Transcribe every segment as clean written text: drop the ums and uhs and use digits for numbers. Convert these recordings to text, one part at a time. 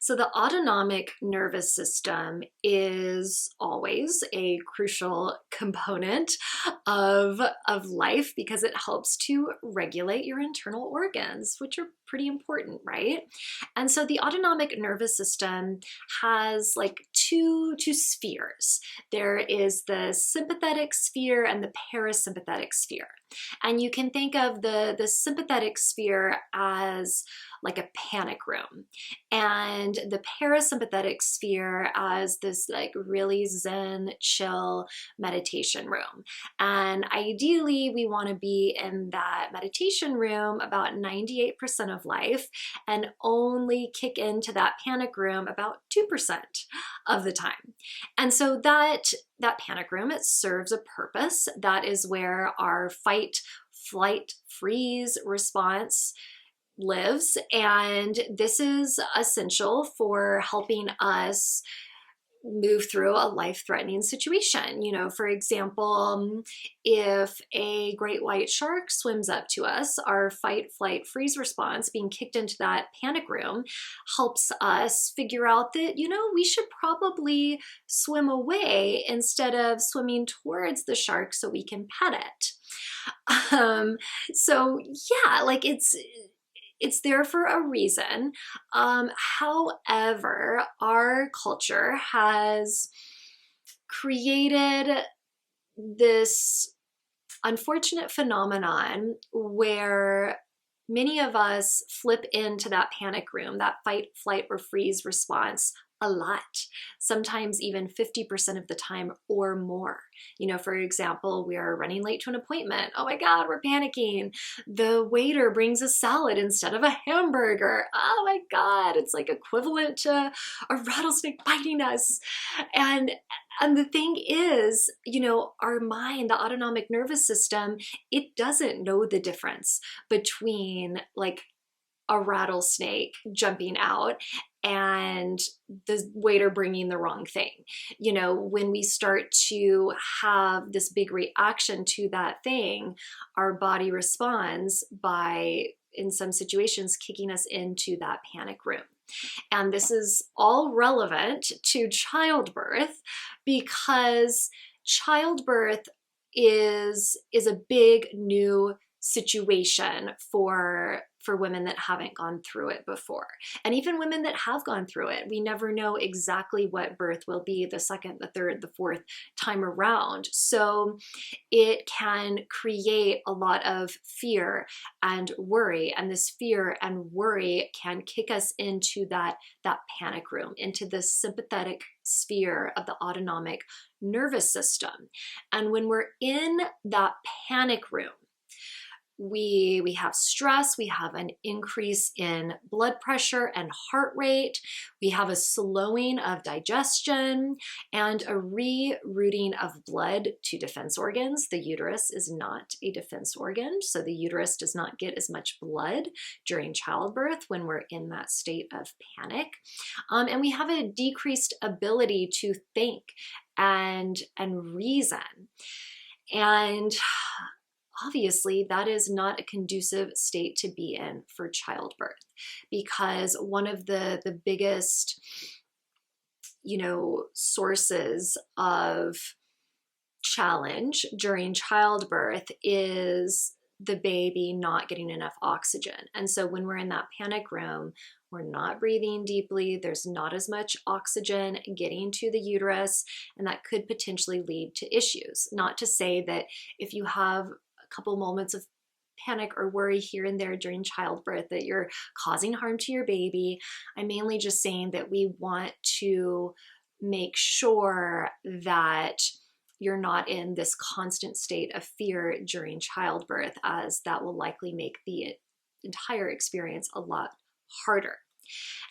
So the autonomic nervous system is always a crucial component of life because it helps to regulate your internal organs, which are pretty important, right? And so the autonomic nervous system has like two spheres. There is the sympathetic sphere and the parasympathetic sphere. And you can think of the sympathetic sphere as like a panic room, and the parasympathetic sphere as this like really zen, chill meditation room. And ideally, we want to be in that meditation room about 98% of life and only kick into that panic room about 2% of the time. And so that panic room, it serves a purpose. That is where our fight, flight, freeze response lives. And this is essential for helping us move through a life-threatening situation. You know, for example, if a great white shark swims up to us, our fight, flight, freeze response, being kicked into that panic room, helps us figure out that, you know, we should probably swim away instead of swimming towards the shark so we can pet it. So yeah, like it's there for a reason. However, our culture has created this unfortunate phenomenon where many of us flip into that panic room, that fight, flight, or freeze response a lot, sometimes even 50% of the time or more. You know, for example, we are running late to an appointment. Oh my God, we're panicking. The waiter brings a salad instead of a hamburger. Oh my God, it's like equivalent to a rattlesnake biting us. And the thing is, you know, our mind, the autonomic nervous system, it doesn't know the difference between like a rattlesnake jumping out and the waiter bringing the wrong thing. You know, when we start to have this big reaction to that thing, our body responds by, in some situations, kicking us into that panic room. And this is all relevant to childbirth because childbirth is a big new situation for women that haven't gone through it before. And even women that have gone through it, we never know exactly what birth will be the second, the third, the fourth time around. So it can create a lot of fear and worry. And this fear and worry can kick us into that panic room, into the sympathetic sphere of the autonomic nervous system. And when we're in that panic room, we have stress, we have an increase in blood pressure and heart rate, we have a slowing of digestion, and a rerouting of blood to defense organs. The uterus is not a defense organ, so the uterus does not get as much blood during childbirth when we're in that state of panic. And we have a decreased ability to think and reason. And obviously, that is not a conducive state to be in for childbirth, because one of the biggest, you know, sources of challenge during childbirth is the baby not getting enough oxygen. And so when we're in that panic room, we're not breathing deeply, there's not as much oxygen getting to the uterus, and that could potentially lead to issues. Not to say that if you have a couple moments of panic or worry here and there during childbirth that you're causing harm to your baby. I'm mainly just saying that we want to make sure that you're not in this constant state of fear during childbirth, as that will likely make the entire experience a lot harder.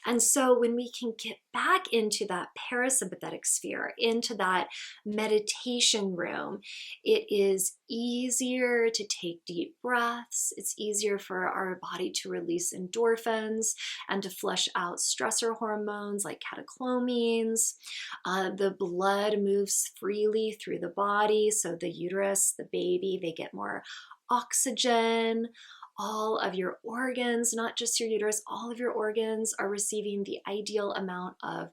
And so when we can get back into that parasympathetic sphere, into that meditation room, it is easier to take deep breaths. It's easier for our body to release endorphins and to flush out stressor hormones like catecholamines. The blood moves freely through the body, so the uterus, the baby, they get more oxygen. all of your organs, not just your uterus, all of your organs are receiving the ideal amount of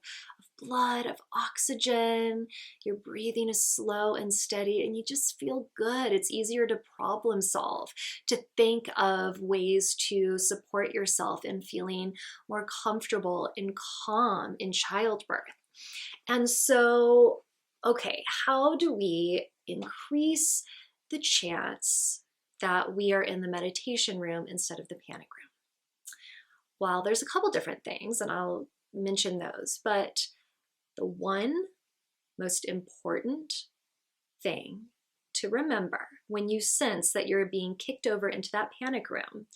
blood, of oxygen. Your breathing is slow and steady, and you just feel good. It's easier to problem solve, to think of ways to support yourself in feeling more comfortable and calm in childbirth. And so, okay, how do we increase the chance that we are in the meditation room instead of the panic room? Well, there's a couple different things, and I'll mention those, but the one most important thing to remember when you sense that you're being kicked over into that panic room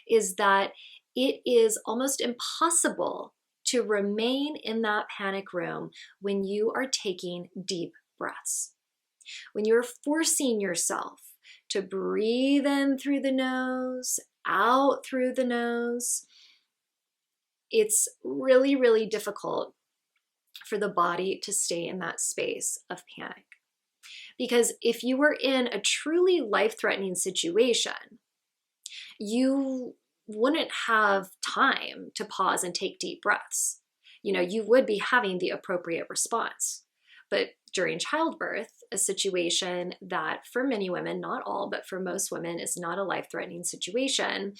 is that it is almost impossible to remain in that panic room when you are taking deep breaths. When you're forcing yourself to breathe in through the nose, out through the nose, it's really, really difficult for the body to stay in that space of panic. Because if you were in a truly life-threatening situation, you wouldn't have time to pause and take deep breaths. You would be having the appropriate response. But during childbirth, a situation that for many women, not all, but for most women is not a life-threatening situation,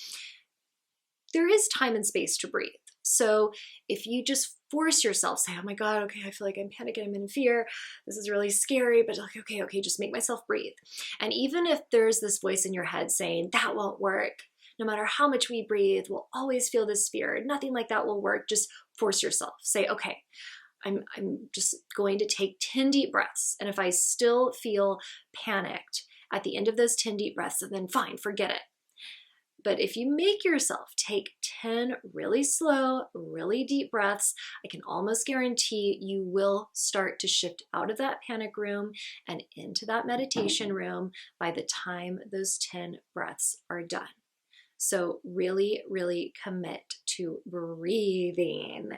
there is time and space to breathe. So if you just force yourself, say, oh my God, okay, I feel like I'm panicking, I'm in fear, this is really scary, but like, okay, just make myself breathe. And even if there's this voice in your head saying, that won't work, no matter how much we breathe, we'll always feel this fear, nothing like that will work, just force yourself. Say, okay, I'm just going to take 10 deep breaths. And if I still feel panicked at the end of those 10 deep breaths, then fine, forget it. But if you make yourself take 10 really slow, really deep breaths, I can almost guarantee you will start to shift out of that panic room and into that meditation room by the time those 10 breaths are done. So really, really commit to breathing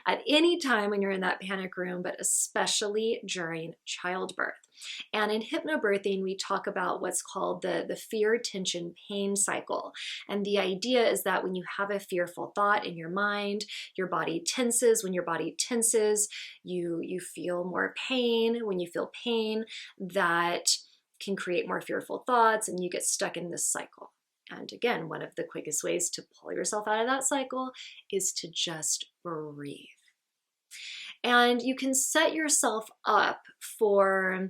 at any time when you're in that panic room, but especially during childbirth. And in hypnobirthing, we talk about what's called the fear, tension, pain cycle. And the idea is that when you have a fearful thought in your mind, your body tenses. When your body tenses, you feel more pain. When you feel pain, that can create more fearful thoughts, and you get stuck in this cycle. And again, one of the quickest ways to pull yourself out of that cycle is to just breathe. And you can set yourself up for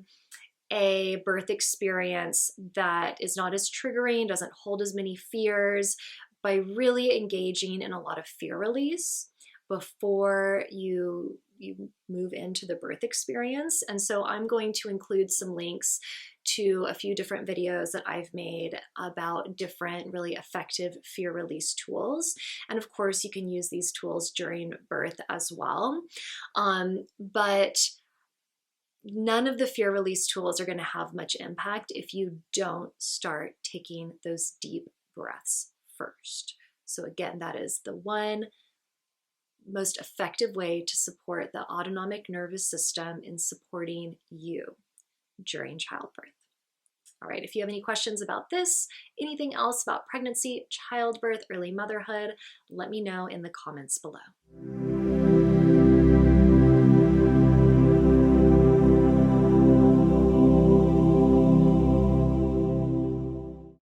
a birth experience that is not as triggering, doesn't hold as many fears, by really engaging in a lot of fear release before you move into the birth experience. And so I'm going to include some links to a few different videos that I've made about different really effective fear release tools. And of course, you can use these tools during birth as well. But none of the fear release tools are going to have much impact if you don't start taking those deep breaths first. So again, that is the one most effective way to support the autonomic nervous system in supporting you during childbirth. All right, if you have any questions about this, anything else about pregnancy, childbirth, early motherhood, let me know in the comments below.